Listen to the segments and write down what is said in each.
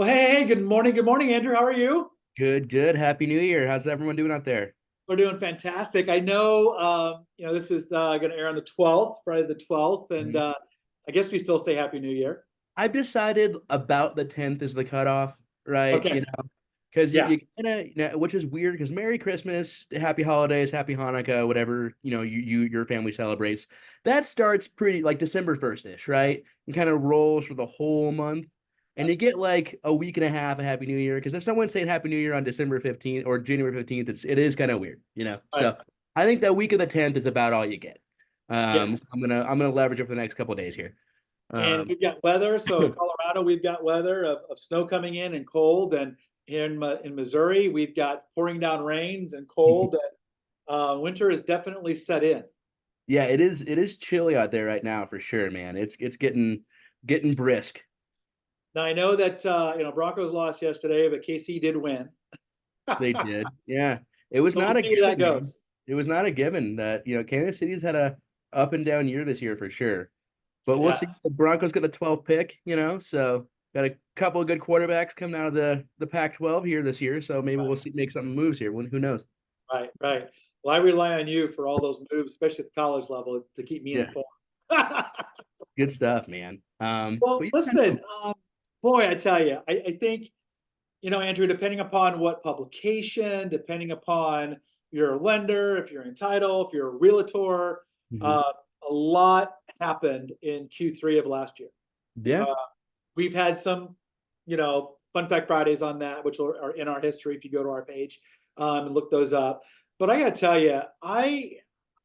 Well, hey, good morning. Good morning, Andrew. How are you? Good, good. Happy New Year. How's everyone doing out there? We're doing fantastic. I know, this is going to air on the 12th, Friday the 12th, and Mhm. I guess we still say Happy New Year. I've decided about the 10th is the cutoff, right? Okay. Because Yeah. you kind of, which is weird because Merry Christmas, Happy Holidays, Happy Hanukkah, whatever, your family celebrates. That starts pretty like December 1st-ish, right? And kind of rolls for the whole month. And you get like a week and a half of Happy New Year. Because if someone's saying Happy New Year on December 15th or January 15th, it is kind of weird. All right. So I think that week of the 10th is about all you get. Yeah. So I'm gonna leverage it for the next couple of days here. And Um, we've got weather. So Colorado, we've got weather of snow coming in and cold. And here in Missouri, we've got pouring down rains and cold. And winter is definitely set in. yeah, it is chilly out there right now for sure, man. It's getting brisk. Now I know that Broncos lost yesterday, but KC did win. They did. Yeah. It was So we'll not a see where that given, man. goes. It was not a given that, Kansas City's had a up and down year this year for sure. But we'll see. Yes. The Broncos got the 12th pick, so got a couple of good quarterbacks coming out of the Pac-12 here this year. So maybe we'll see make some moves here. Who knows? Right, right. Well, I rely on you for all those moves, especially at the college level, to keep me Yeah. informed. Good stuff, man. Well, But yeah, I listen, know. boy, I tell you, I think, Andrew, depending upon what publication, depending upon your lender, if you're in title, if you're a realtor, Mhm. uh, a lot happened in Q3 of last year. Yeah. Uh, we've had some, Fun Fact Fridays on that, which are in our history if you go to our page and look those up. But I got to tell you,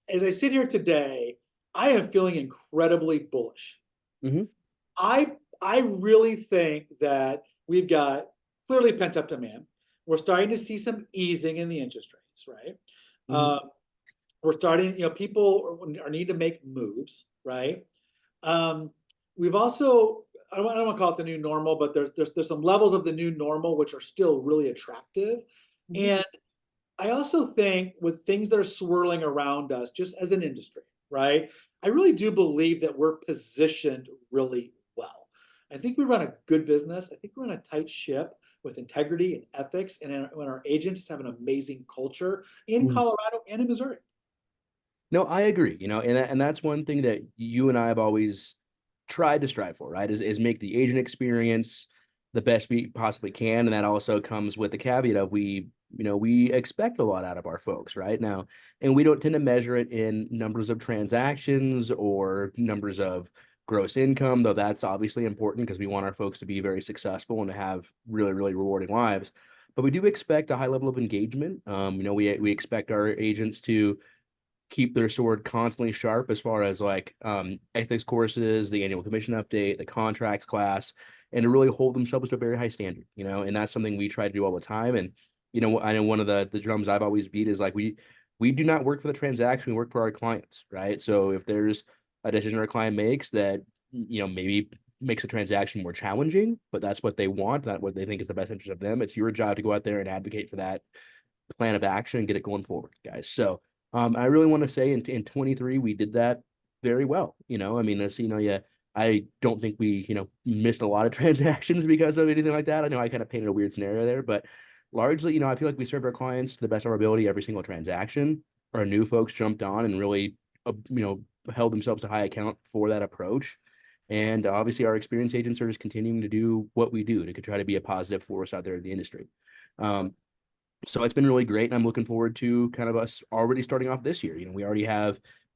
as I sit here today, I am feeling incredibly bullish. Hmm. I really think that we've got clearly pent up demand. We're starting to see some easing in the interest rates, right? Hmm. Uh, we're starting, people are need to make moves, right? Um, we've also, I don't want to call it the new normal, but there's some levels of the new normal which are still really attractive. Hmm. And I also think with things that are swirling around us, just as an industry, right? I really do believe that we're positioned really well. I think we run a good business. I think we run a tight ship with integrity and ethics, and when our agents have an amazing culture in Colorado and in Missouri. No, I agree, and that's one thing that you and I have always tried to strive for, right? Is make the agent experience the best we possibly can. And that also comes with the caveat of we expect a lot out of our folks right now. And we don't tend to measure it in numbers of transactions or numbers of gross income, though that's obviously important because we want our folks to be very successful and to have really, really rewarding lives. But we do expect a high level of engagement. We expect our agents to keep their sword constantly sharp as far as like ethics courses, the annual commission update, the contracts class, and to really hold themselves to a very high standard. And that's something we try to do all the time. And I know one of the drums I've always beat is like we do not work for the transaction, we work for our clients, right? So if there's a decision our client makes that maybe makes a transaction more challenging, but that's what they want, not what they think is the best interest of them. It's your job to go out there and advocate for that plan of action and get it going forward, guys. So I really want to say in 23 we did that very well. I mean, yeah, I don't think we missed a lot of transactions because of anything like that. I know I kind of painted a weird scenario there, but largely, I feel like we served our clients to the best of our ability every single transaction. Our new folks jumped on and really, held themselves to high account for that approach. And obviously, our experienced agents are just continuing to do what we do to try to be a positive force out there in the industry. Um, so it's been really great, and I'm looking forward to kind of us already starting off this year.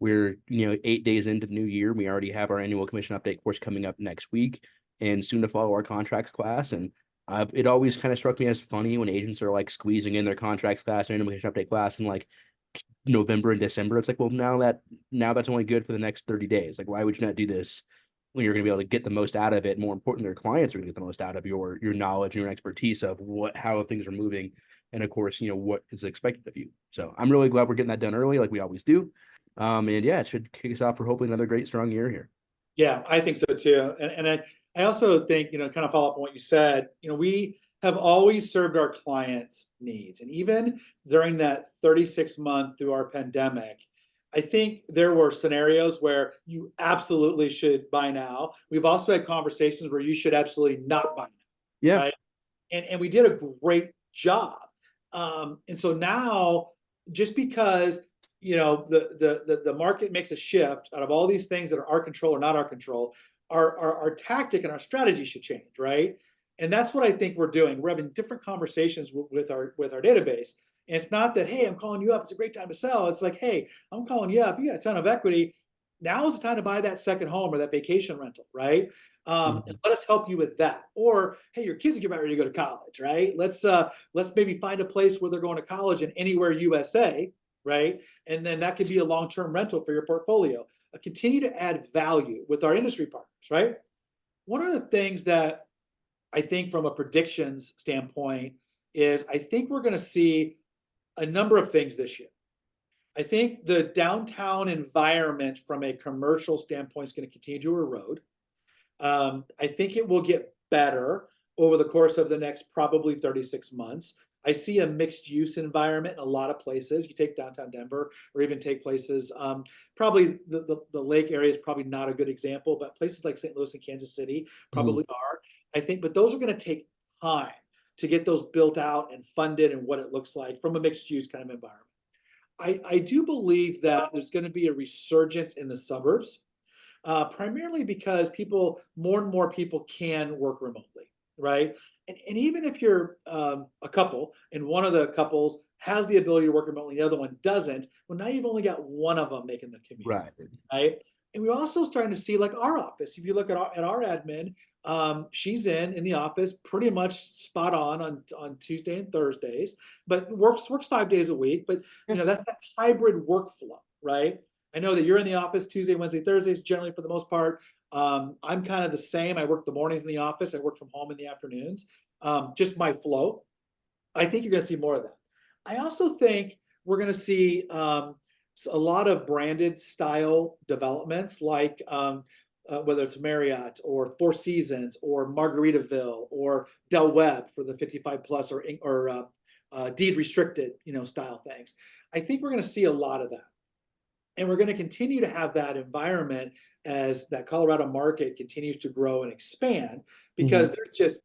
We're 8 days into the new year. We already have our annual commission update course coming up next week, and soon to follow our contracts class. And it always kind of struck me as funny when agents are like squeezing in their contracts class or annual commission update class in like November and December. It's like, well, now that's only good for the next 30 days. Like, why would you not do this when you're going to be able to get the most out of it? More important, their clients are going to get the most out of your knowledge and your expertise of how things are moving, and of course, what is expected of you. So I'm really glad we're getting that done early, like we always do. And yeah, it should kick us off for hopefully another great strong year here. Yeah, I think so too. And I also think, kind of follow up on what you said, we have always served our clients' needs. And even during that 36-month through our pandemic, I think there were scenarios where you absolutely should buy now. We've also had conversations where you should absolutely not buy now, Yeah. right? and we did a great job. And so now, just because the market makes a shift out of all these things that are our control or not our control, our tactic and our strategy should change, right? And that's what I think we're doing. We're having different conversations with our database. And it's not that, hey, I'm calling you up, it's a great time to sell. It's like, hey, I'm calling you up, you got a ton of equity. Now is the time to buy that second home or that vacation rental, right? And Mhm. let us help you with that. Or, hey, your kids are getting ready to go to college, right? Let's maybe find a place where they're going to college in anywhere USA, right? And then that could be a long-term rental for your portfolio. Continue to add value with our industry partners, right? One of the things that I think from a predictions standpoint is I think we're going to see a number of things this year. I think the downtown environment from a commercial standpoint is going to continue to erode. I think it will get better over the course of the next probably 36 months. I see a mixed use environment in a lot of places. You take downtown Denver or even take places, probably the lake area is probably not a good example, but places like St. Louis and Kansas City Mhm. probably are. I think, but those are going to take time to get those built out and funded and what it looks like from a mixed use kind of environment. I do believe that there's going to be a resurgence in the suburbs, primarily because more and more people can work remotely, right? And even if you're a couple and one of the couples has the ability to work remotely, the other one doesn't, well, now you've only got one of them making the commute, Right. right? And we're also starting to see like our office. If you look at our admin, she's in the office pretty much spot on Tuesday and Thursdays, but works 5 days a week. But Yeah. that's that hybrid workflow, right? I know that you're in the office Tuesday, Wednesday, Thursdays, generally for the most part. I'm kind of the same. I work the mornings in the office. I work from home in the afternoons. Just my flow. I think you're going to see more of that. I also think we're going to see a lot of branded style developments, like whether it's Marriott or Four Seasons or Margaritaville or Del Webb for the 55 plus or deed restricted, style things. I think we're going to see a lot of that. And we're going to continue to have that environment as that Colorado market continues to grow and expand, because Mhm. there's just,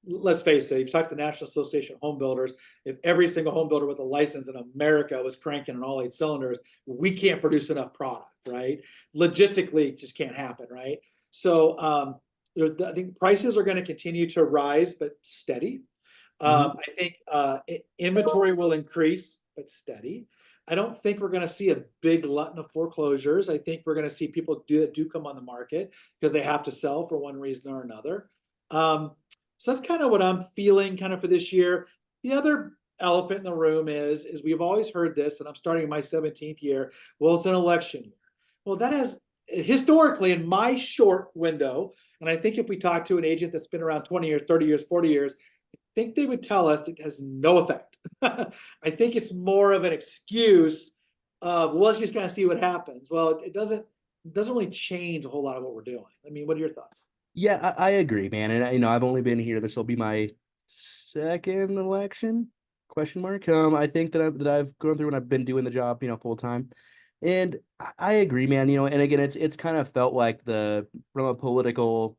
let's face it, you talk to the National Association of Home Builders, if every single home builder with a license in America was cranking on all 8 cylinders, we can't produce enough product, right? Logistically, it just can't happen, right? So I think prices are going to continue to rise, but steady. Mhm. I think inventory will increase, but steady. I don't think we're going to see a big glutton of foreclosures. I think we're going to see people do come on the market because they have to sell for one reason or another. So that's kind of what I'm feeling kind of for this year. The other elephant in the room is we've always heard this, and I'm starting my 17th year. Well, it's an election year. Well, that has historically in my short window, and I think if we talk to an agent that's been around 20 years, 30 years, 40 years, think they would tell us it has no effect. I think it's more of an excuse of, well, let's just kind of see what happens. Well, it doesn't really change a whole lot of what we're doing. I mean, what are your thoughts? Yeah, I agree, man. And I've only been here. This will be my second election? Question mark. I think that I've gone through and I've been doing the job, full time. And I agree, man. And again, it's kind of felt like from a political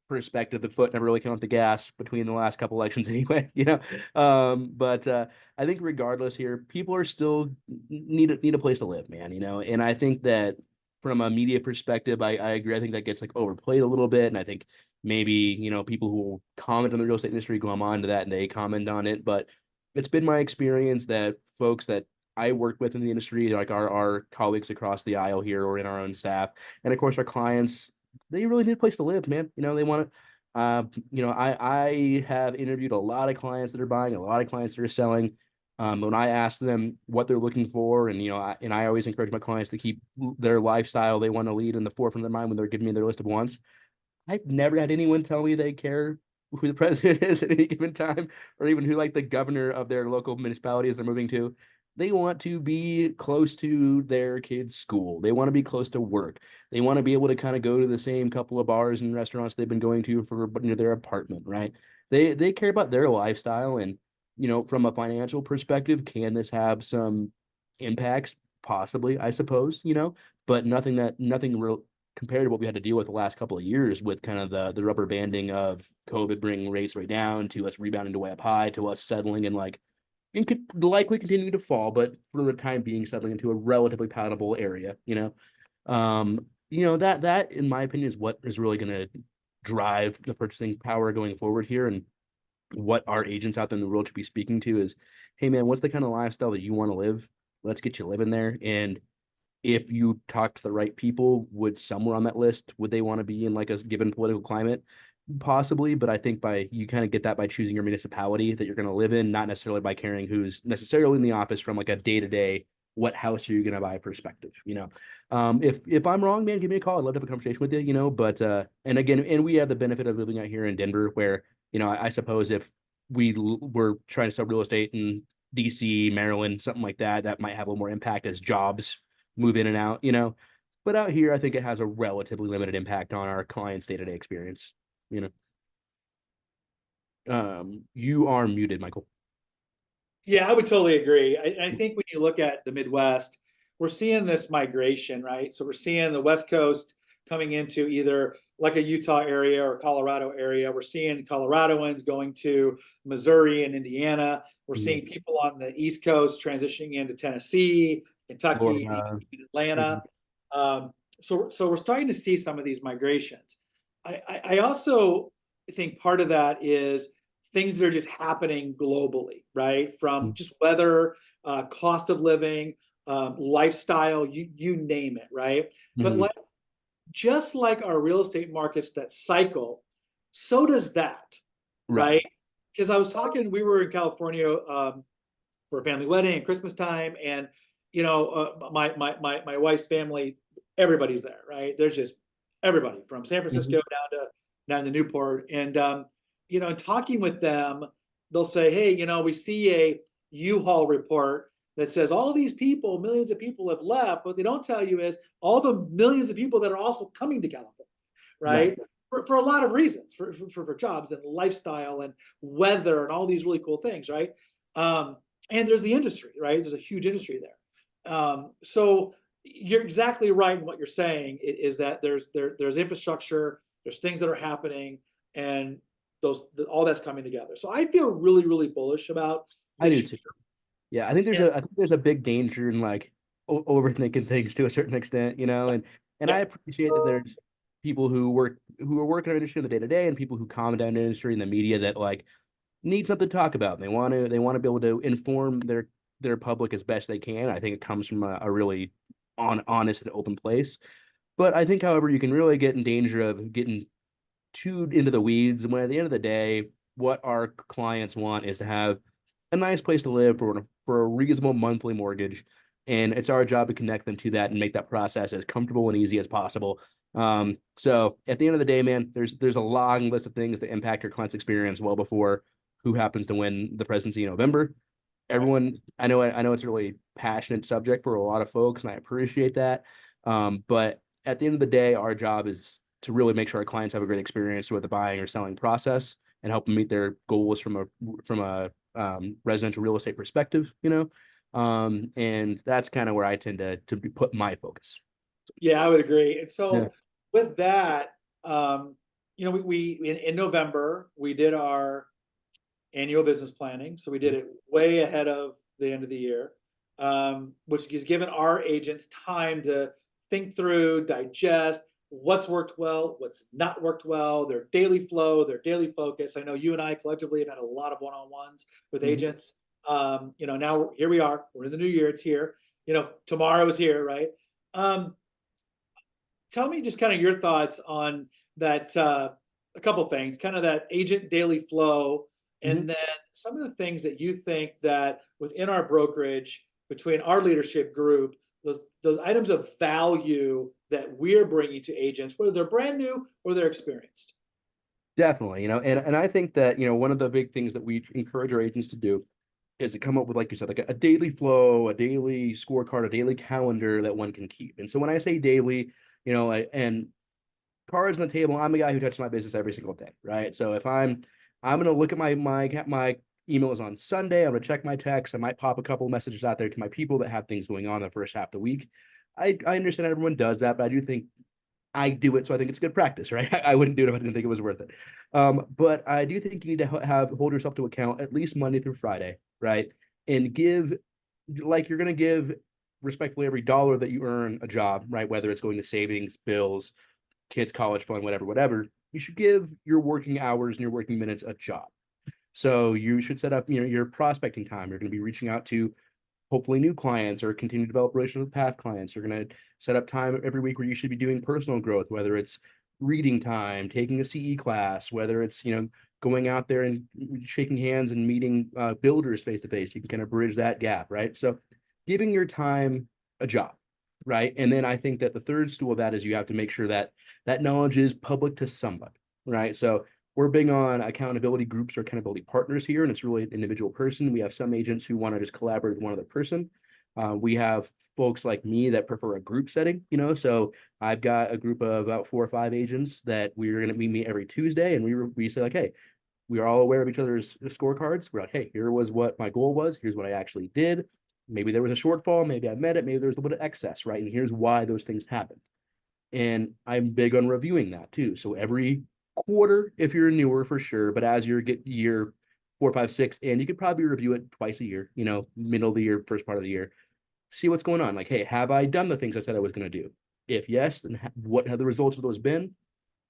perspective, the foot never really came off the gas between the last couple elections anyway, But I think regardless here, people are still need a place to live, man, and I think that from a media perspective, I agree. I think that gets like overplayed a little bit. And I think maybe, people who comment on the real estate industry go on to that and they comment on it. But it's been my experience that folks that I work with in the industry, like our colleagues across the aisle here or in our own staff, and of course our clients, they really need a place to live, man. They want to. I have interviewed a lot of clients that are buying, a lot of clients that are selling. When I ask them what they're looking for, and I always encourage my clients to keep their lifestyle they want to lead in the forefront of their mind when they're giving me their list of wants. I've never had anyone tell me they care who the president is at any given time, or even who like the governor of their local municipality is they're moving to. They want to be close to their kids' school. They want to be close to work. They want to be able to kind of go to the same couple of bars and restaurants they've been going to for their apartment, right? They care about their lifestyle, and from a financial perspective, can this have some impacts? Possibly, I suppose, but nothing real compared to what we had to deal with the last couple of years with kind of the rubber banding of COVID bringing rates right down to us rebounding to way up high to us settling in like and could likely continue to fall, but for the time being settling into a relatively palatable area, that in my opinion is what is really going to drive the purchasing power going forward here. And what our agents out there in the world should be speaking to is, hey man, what's the kind of lifestyle that you want to live? Let's get you living there. And if you talk to the right people, would somewhere on that list, would they want to be in like a given political climate? Possibly, but I think by you kind of get that by choosing your municipality that you're going to live in, not necessarily by caring who's necessarily in the office from like a day to day, what house are you going to buy perspective, if I'm wrong, man, give me a call. I'd love to have a conversation with you, but and again, and we have the benefit of living out here in Denver, where I suppose if were trying to sell real estate in DC, Maryland, something like that, that might have a little more impact as jobs move in and out, But out here, I think it has a relatively limited impact on our clients' day-to-day experience. You you are muted, Michael. Yeah, I would totally agree. I think when you look at the Midwest, we're seeing this migration, right? So we're seeing the West Coast coming into either like a Utah area or Colorado area. We're seeing Coloradoans going to Missouri and Indiana. We're Mhm. seeing people on the East Coast transitioning into Tennessee, Kentucky, Florida. Atlanta. Mhm. So we're starting to see some of these migrations. I also think part of that is things that are just happening globally, right? From just weather, cost of living, lifestyle, you name it, right? But Mhm. like just like our real estate markets that cycle, so does that, Right. right? Because we were in California for a family wedding at Christmas time, and my wife's family, everybody's there, right? There's just everybody from San Francisco Mhm. down to Newport, and in talking with them, they'll say, "Hey, we see a U-Haul report that says all these people, millions of people have left. What they don't tell you is all the millions of people that are also coming to California, Right. right? For a lot of reasons, for jobs and lifestyle and weather and all these really cool things, right? Um, and there's the industry, right? There's a huge industry there. So you're exactly right in what you're saying is that there's infrastructure, there's things that are happening, and all that's coming together. So I feel really, really bullish about I this do year. too. Yeah, I think there's a big danger in like overthinking things to a certain extent, and I Yeah, appreciate that there's people who are working in our industry in the day to day and people who comment on the industry and the media that like need something to talk about. And they want to be able to inform their public as best they can. I think it comes from a really honest and open place. But I think, however, you can really get in danger of getting too into the weeds. When at the end of the day, what our clients want is to have a nice place to live for a reasonable monthly mortgage, and it's our job to connect them to that and make that process as comfortable and easy as possible. So at the end of the day, man, there's a long list of things that impact your client's experience well before who happens to win the presidency in November. right. Everyone, I know it's a really passionate subject for a lot of folks, and I appreciate that. But at the end of the day, our job is to really make sure our clients have a great experience with the buying or selling process and help them meet their goals from a residential real estate perspective, and that's kind of where I tend to put my focus. Yeah, I would agree. And Yeah. so with that, we in November we did our annual business planning. So we did it way ahead of the end of the year, which has given our agents time to think through, digest what's worked well, what's not worked well, their daily flow, their daily focus. I know you and I collectively have had a lot of one-on-ones with Mhm. agents. Now here we are. We're in the new year. It's here. Tomorrow is here, right? Um, Tell me just kind of your thoughts on that. A couple things, kind of that agent daily flow, Mhm. and then some of the things that you think that within our brokerage, between our leadership group, those items of value that we're bringing to agents, whether they're brand new or they're experienced. Definitely, and I think that, one of the big things that we encourage our agents to do is to come up with, like you said, like a daily flow, a daily scorecard, a daily calendar that one can keep. And so when I say daily, and cards on the table, I'm a guy who touches my business every single day, right? So if I'm gonna look at my emails on Sunday, I'm gonna check my text. I might pop a couple messages out there to my people that have things going on the first half of the week. I understand everyone does that, but I do think I do it, so I think it's good practice, right? I wouldn't do it if I didn't think it was worth it. But I do think you need to have hold yourself to account at least Monday through Friday, right? And give, like you're going to give respectfully every dollar that you earn a job, right? Whether it's going to savings, bills, kids, college fund, whatever, whatever. You should give your working hours and your working minutes a job. So you should set up, your prospecting time. You're going to be reaching out to hopefully new clients or continue to develop relations with past clients. You're going to set up time every week where you should be doing personal growth, whether it's reading time, taking a CE class, whether it's, going out there and shaking hands and meeting builders face to face. You can kind of bridge that gap, right? So giving your time a job, right? And then I think that the third stool of that is you have to make sure that that knowledge is public to somebody, right? So we're big on accountability groups or accountability partners here, and it's really an individual person. We have some agents who want to just collaborate with one other person. We have folks like me that prefer a group setting, so I've got a group of about 4 or 5 agents that we're going to meet every Tuesday, and we say like, hey, we are all aware of each other's scorecards. We're like, hey, here was what my goal was. Here's what I actually did. Maybe there was a shortfall. Maybe I met it. Maybe there was a little bit of excess, right? And here's why those things happened. And I'm big on reviewing that too. So every quarter, if you're newer for sure, but as you get year 4, 5, 6, and you could probably review it twice a year, middle of the year, first part of the year, see what's going on. Like, hey, have I done the things I said I was going to do? If yes, then what have the results of those been?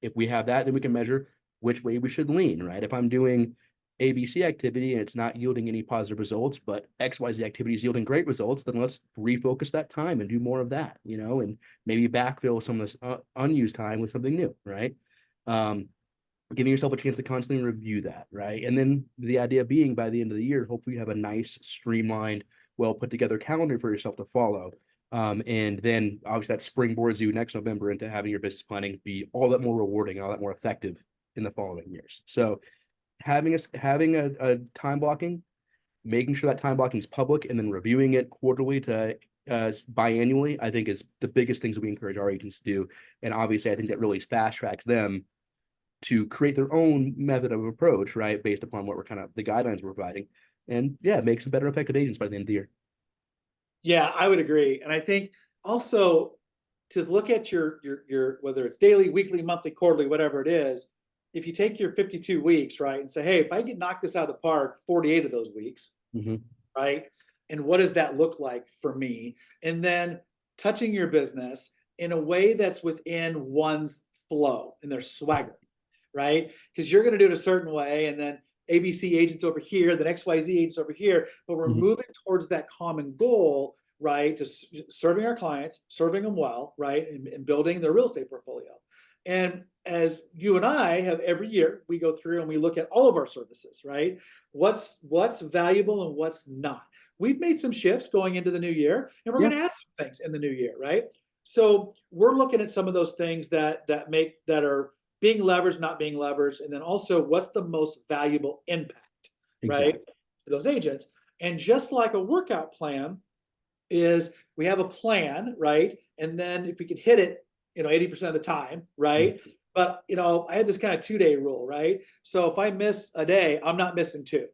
If we have that, then we can measure which way we should lean, right? If I'm doing ABC activity and it's not yielding any positive results, but XYZ activity is yielding great results, then let's refocus that time and do more of that, and maybe backfill some of this unused time with something new, right? Um, Giving yourself a chance to constantly review that, right? And then the idea being by the end of the year, hopefully you have a nice, streamlined, well put together calendar for yourself to follow. And then obviously that springboards you next November into having your business planning be all that more rewarding, all that more effective in the following years. So having a time blocking, making sure that time blocking is public, and then reviewing it quarterly to biannually, I think is the biggest things that we encourage our agents to do. And obviously, I think that really fast tracks them to create their own method of approach, right, based upon what we're kind of the guidelines we're providing, and yeah, make some better effective agents by the end of the year. Yeah, I would agree. And I think also to look at your whether it's daily, weekly, monthly, quarterly, whatever it is, if you take your 52 weeks, right, and say, hey, if I get knocked this out of the park 48 of those weeks, Mm-hmm. right? And what does that look like for me? And then touching your business in a way that's within one's flow and their swagger, right? Because you're going to do it a certain way, and then ABC agents over here, then XYZ agents over here, but we're Mm-hmm. moving towards that common goal, right? To serving our clients, serving them well, right? And building their real estate portfolio. And as you and I have every year, we go through and we look at all of our services, right? What's valuable and what's not. We've made some shifts going into the new year, and we're Yeah. going to add some things in the new year, right? So we're looking at some of those things that are being leveraged, not being leveraged, and then also what's the most valuable impact, right, Exactly. to those agents. And just like a workout plan is, we have a plan, right? And then if we can hit it, 80% of the time, right? Mm-hmm. But I had this kind of 2-day rule, right? So if I miss a day, I'm not missing two,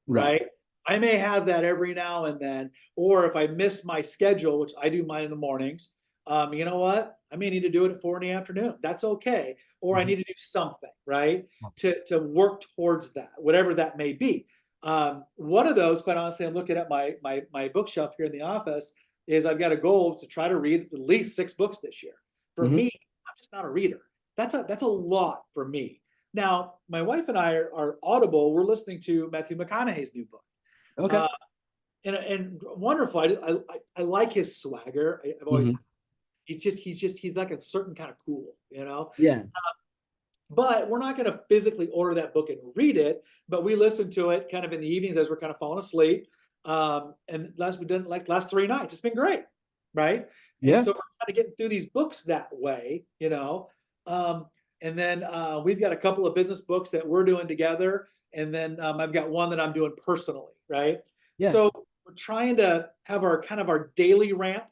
Right. right? I may have that every now and then, or if I miss my schedule, which I do mine in the mornings, you know what? I may need to do it at 4 in the afternoon. That's okay. Or I Mm-hmm. need to do something, right? To work towards that, whatever that may be. One of those, quite honestly, I'm looking at my bookshelf here in the office, is I've got a goal to try to read at least 6 books this year. For Mm-hmm. me, I'm just not a reader. That's a lot for me. Now, my wife and I are Audible. We're listening to Matthew McConaughey's new book. Okay. Uh, and wonderful. I like his swagger. I've always, Mm-hmm. he's like a certain kind of cool. Yeah. But we're not going to physically order that book and read it, but we listen to it kind of in the evenings as we're kind of falling asleep. And we've done like last 3 nights. It's been great, right? And Yeah. so we're kind of getting through these books that way. And then we've got a couple of business books that we're doing together, and then I've got one that I'm doing personally, right? Yeah. So we're trying to have our kind of our daily ramp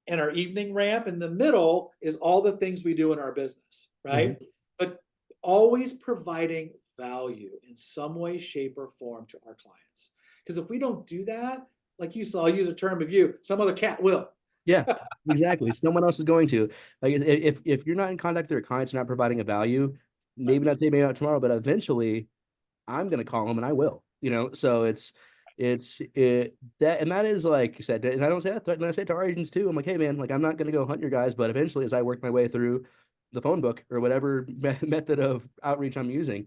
and our evening ramp. In the middle is all the things we do in our business, Mm-hmm. right? But always providing value in some way, shape, or form to our clients. Because if we don't do that, like you saw, I'll use a term of you, some other cat will, Yeah, exactly. Someone else is going to. Like if you're not in contact with your clients, not providing a value, maybe not today, maybe not tomorrow, but eventually I'm gonna call them and I will. So it's that, and that is like you said, and I don't say that, and I say it to our agents too. I'm like, hey man, like I'm not gonna go hunt your guys, but eventually, as I work my way through the phone book or whatever method of outreach I'm using,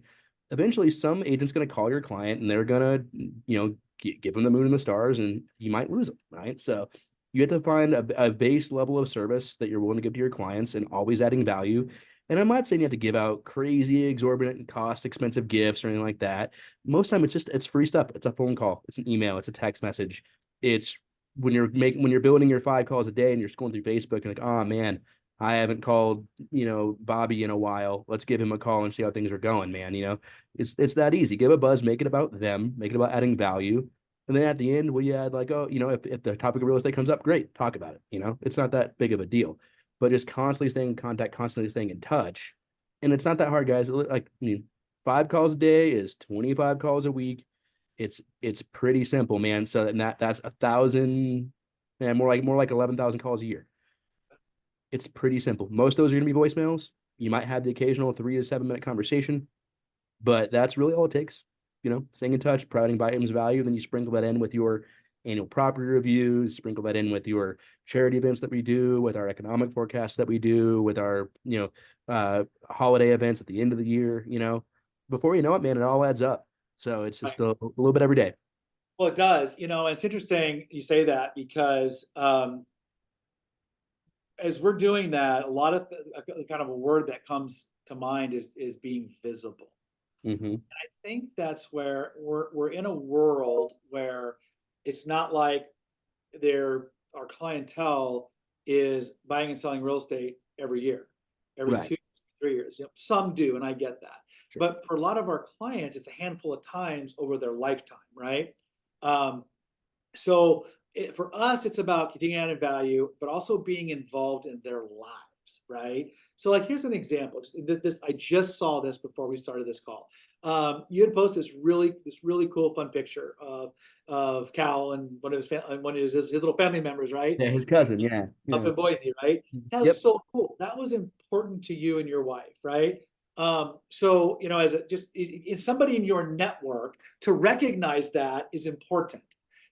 eventually some agent's gonna call your client and they're gonna, give them the moon and the stars, and you might lose them, right? So you have to find a base level of service that you're willing to give to your clients and always adding value. And I'm not saying you have to give out crazy, exorbitant cost, expensive gifts or anything like that. Most time it's free stuff. It's a phone call, it's an email, it's a text message. It's when you're building your 5 calls a day and you're scrolling through Facebook and like, oh man, I haven't called, Bobby in a while. Let's give him a call and see how things are going, man. It's that easy. Give a buzz, make it about them, make it about adding value. And then at the end, will you add like, oh, if the topic of real estate comes up, great, talk about it. It's not that big of a deal, but just constantly staying in contact, constantly staying in touch. And it's not that hard, guys. Like, 5 calls a day is 25 calls a week. It's pretty simple, man. So that's 1,000, man, more like 11,000 calls a year. It's pretty simple. Most of those are going to be voicemails. You might have the occasional 3 to 7 minute conversation, but that's really all it takes. Staying in touch, providing by items value. Then you sprinkle that in with your annual property reviews, sprinkle that in with your charity events that we do, with our economic forecasts that we do, with our, holiday events at the end of the year. Before you know it, man, it all adds up. So it's just a little bit every day. Well, it does. It's interesting you say that because as we're doing that, a lot of kind of a word that comes to mind is being visible. Mm-hmm. I think that's where we're in a world where it's not like our clientele is buying and selling real estate every year, every Right. 2 3 years. Some do, and I get that. Sure. But for a lot of our clients, it's a handful of times over their lifetime, right? Um, so for us, it's about continuing adding value, but also being involved in their lives, right? So, like, here's an example. This I just saw this before we started this call. You had posted this really cool, fun picture of Cal and one of his little family members, right? Yeah, his cousin. Yeah. Up Yeah. in Boise, right? That was Yep. so cool. That was important to you and your wife, right? So as it's somebody in your network to recognize that is important.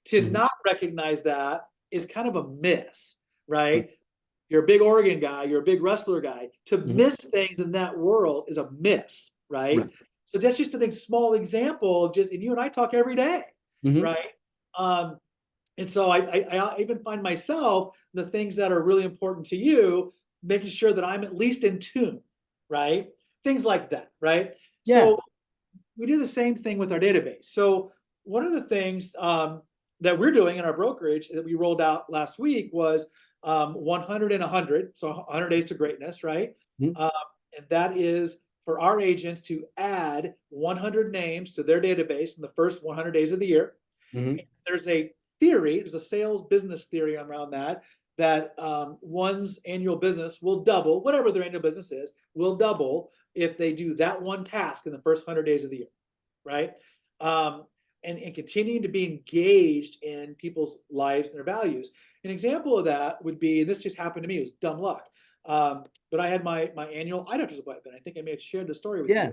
To Mm-hmm. not recognize that is kind of a miss, right? You're a big Oregon guy, you're a big wrestler guy. To Mm-hmm. miss things in that world is a miss, right? Right. So that's just a small example of and you and I talk every day, Mm-hmm. right? Um, and so I even find myself the things that are really important to you, making sure that I'm at least in tune, right? Things like that, right? Yeah. So we do the same thing with our database. So one of the things that we're doing in our brokerage that we rolled out last week was 100 and 100, so 100 days to greatness, right? Mm-hmm. Um, and that is for our agents to add 100 names to their database in the first 100 days of the year. Mm-hmm. And there's a sales business theory around that one's annual business will double, whatever their annual business is, will double if they do that one task in the first 100 days of the year, right? Um, and continuing to be engaged in people's lives and their values. An example of that would be, and this just happened to me, it was dumb luck. But I had my annual eye doctor's appointment. I think I may have shared the story with Yeah.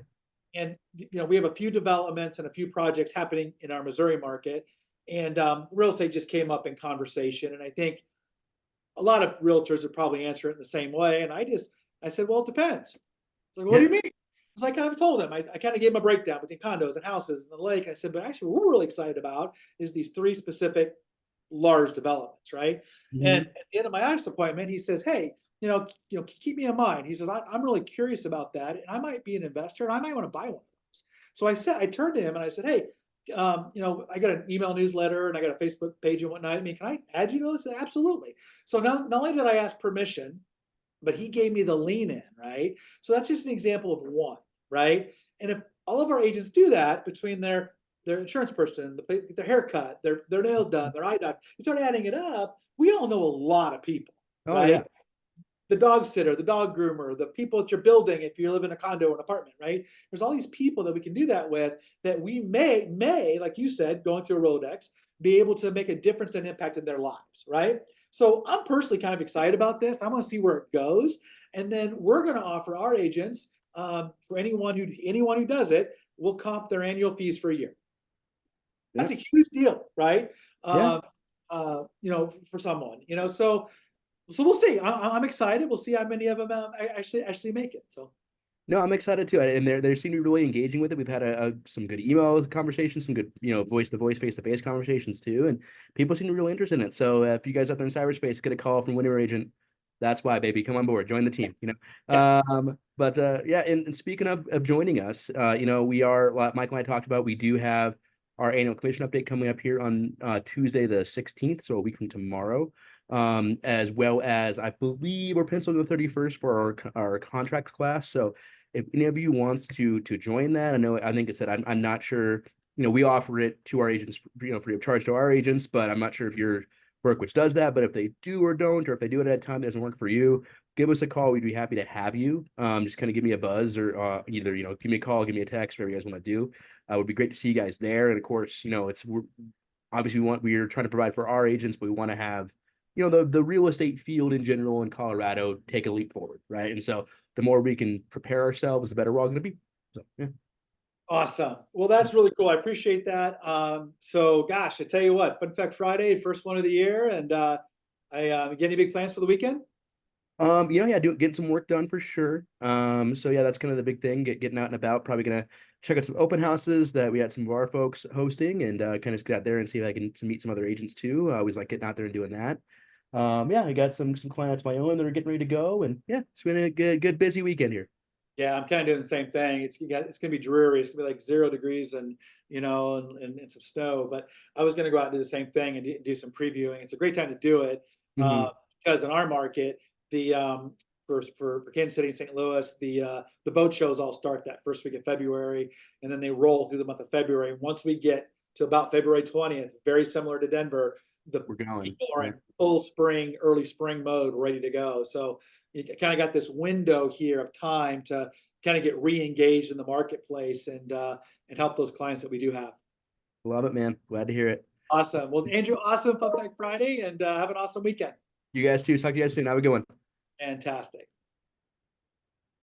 you. And we have a few developments and a few projects happening in our Missouri market, and real estate just came up in conversation. And I think a lot of realtors would probably answer it in the same way. And I said, well, it depends. It's like, what do Yeah. you mean? So I kind of told him, I kind of gave him a breakdown between condos and houses and the lake. I said, but actually, what we're really excited about is these three specific large developments, right? Mm-hmm. And at the end of my office appointment, he says, hey, keep me in mind. He says, I'm really curious about that, and I might be an investor, and I might want to buy one of those. So I turned to him and I said, hey, I got an email newsletter and I got a Facebook page and whatnot. I mean, can I add you to this? Absolutely. So not only did I ask permission, but he gave me the lean in, right? So that's just an example of one, right? And if all of our agents do that between their insurance person, the place get their hair cut, their nails done, their eye done, you start adding it up, we all know a lot of people, Oh right? yeah. The dog sitter, the dog groomer, the people at your building, if you live in a condo or an apartment, right? There's all these people that we can do that with that we may, like you said, going through a Rolodex, be able to make a difference and impact in their lives, right? So I'm personally kind of excited about this. I want to see where it goes, and then we're going to offer our agents, for anyone who does it, we'll comp their annual fees for a year. Yeah. That's a huge deal, right? Yeah. For someone, so we'll see. I'm excited. We'll see how many of them actually make it. So No, I'm excited too, and they seem to be really engaging with it. We've had some good email conversations, some good voice to voice, face to face conversations too, and people seem to be really interested in it. So if you guys out there in cyberspace get a call from Winning Agent, that's why, baby, come on board, join the team. yeah, But yeah, and speaking of joining us, we are like Michael and I talked about. We do have our annual commission update coming up here on Tuesday the 16th, so a week from tomorrow. As well as I believe we're penciling the 31st for our contracts class. So if any of you wants to join that, I think it said I'm not sure. We offer it to our agents, free of charge to our agents, but I'm not sure if your work which does that. But if they do or don't, or if they do it at a time that doesn't work for you, give us a call. We'd be happy to have you. Just kind of give me a buzz or either give me a call, give me a text, whatever you guys want to do. It would be great to see you guys there. And of course, obviously we're trying to provide for our agents, but we want to have the real estate field in general in Colorado take a leap forward, right? And so the more we can prepare ourselves, the better we're all going to be. So yeah. awesome. Well, that's really cool. I appreciate that. So gosh, I tell you what, Fun Fact Friday, first one of the year, and I get any big plans for the weekend? Yeah, getting some work done for sure. So yeah, that's kind of the big thing. Getting out and about. Probably gonna check out some open houses that we had some of our folks hosting, and kind of get out there and see if I can meet some other agents too. I always like getting out there and doing that. Yeah, I got some clients of my own that are getting ready to go, and yeah, it's been a good busy weekend here. Yeah, I'm kind of doing the same thing. It's gonna be dreary. It's gonna be like 0 degrees and and some snow. But I was gonna go out and do the same thing and do some previewing. It's a great time to do it, Hmm. because in our market, the for Kansas City and St. Louis, the boat shows all start that first week of February, and then they roll through the month of February. Once we get to about February 20th, very similar to Denver, the We're going. people are Yeah. in full spring, early spring mode, ready to go. So you kind of got this window here of time to kind of get re-engaged in the marketplace and help those clients that we do have. Love it, man. Glad to hear it. Awesome. Well, Andrew, awesome Fun Fact Friday, and have an awesome weekend. You guys too. Talk to you guys soon. Have a good one. Fantastic.